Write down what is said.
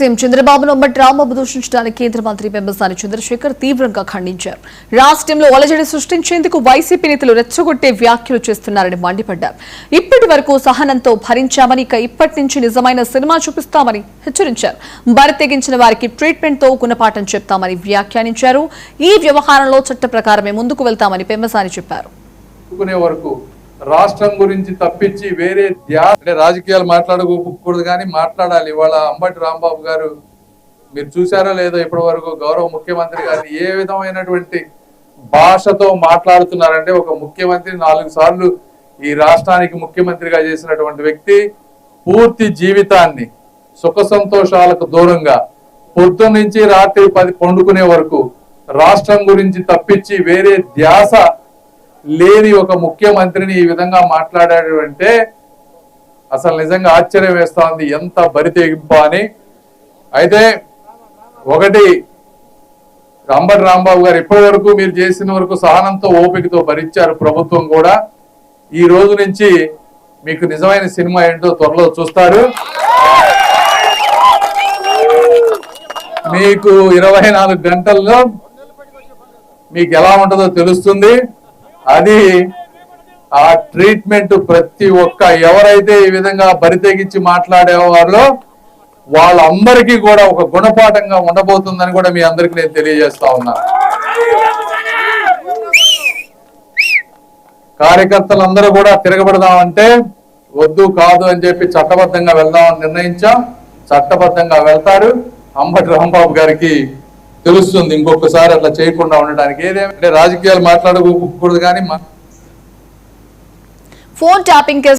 CM చంద్రబాబును అంబటి రాంబాబు దూషించడానికి కేంద్ర మంత్రి పెమ్మసాని చంద్రశేఖర్ తీవ్రంగా ఖండించారు. రాష్ట్రంలో అలజడి సృష్టించేందుకు వైసీపీ నేతలు రెచ్చగొట్టే వ్యాఖ్యలు చేస్తున్నారని మండిపడ్డారు. ఇప్పటి వరకు సహనంతో భరించామని ఇక ఇప్పటి నుంచి నిజమైన సినిమా చూపిస్తామని హెచ్చరించారు. బరి తెగించిన వారికి ట్రీట్మెంట్ తో గుణపాఠం చెప్తామని వ్యాఖ్యానించారు. ఈ వ్యవహారంలో చట్ట ప్రకారమే ముందుకు వెళ్తామని పెమ్మసాని చెప్పారు. రాష్ట్రం గురించి తప్పించి వేరే అంటే రాజకీయాలు మాట్లాడకూడదు కానీ మాట్లాడాలి. ఇవాళ అంబటి రాంబాబు గారు మీరు చూసారో లేదో ఇప్పటి వరకు గౌరవ ముఖ్యమంత్రి గారిని ఏ విధమైనటువంటి భాషతో మాట్లాడుతున్నారంటే, ఒక ముఖ్యమంత్రి 4 సార్లు ఈ రాష్ట్రానికి ముఖ్యమంత్రిగా చేసినటువంటి వ్యక్తి పూర్తి జీవితాన్ని సుఖ సంతోషాలకు దూరంగా పొద్దున్న నుంచి రాత్రి 10 పండుకునే వరకు రాష్ట్రం గురించి తప్పించి వేరే ధ్యాస లేని ఒక ముఖ్యమంత్రిని ఈ విధంగా మాట్లాడాడు అంటే అసలు నిజంగా ఆశ్చర్యం వేస్తా ఉంది, ఎంత బరితెగింపు అని. అయితే ఒకటి, అంబటి రాంబాబు గారు ఇప్పటి వరకు మీరు చేసిన వరకు సహనంతో ఓపికతో భరించారు. ప్రభుత్వం కూడా ఈ రోజు నుంచి మీకు నిజమైన సినిమా ఏంటో త్వరలో చూస్తారు. మీకు 24 గంటల్లో మీకు ఎలా ఉంటుందో తెలుస్తుంది. అది ఆ ట్రీట్మెంట్ ప్రతి ఒక్క ఎవరైతే ఈ విధంగా బరితెగించి మాట్లాడేవారో వాళ్ళందరికీ కూడా ఒక గుణపాఠంగా ఉండబోతుందని కూడా మీ అందరికి నేను తెలియజేస్తా ఉన్నా. కార్యకర్తలందరూ కూడా తిరగబడదామంటే వద్దు కాదు అని చెప్పి చట్టబద్ధంగా వెళ్దామని నిర్ణయించాం. చట్టబద్ధంగా వెళ్తారు. అంబటి రాంబాబు గారికి తెలుస్తుంది ఇంకొకసారి అట్లా చేయకుండా ఉండడానికి. ఏదేమంటే రాజకీయాలు మాట్లాడకూడదు కానీ ఫోన్ ట్యాపింగ్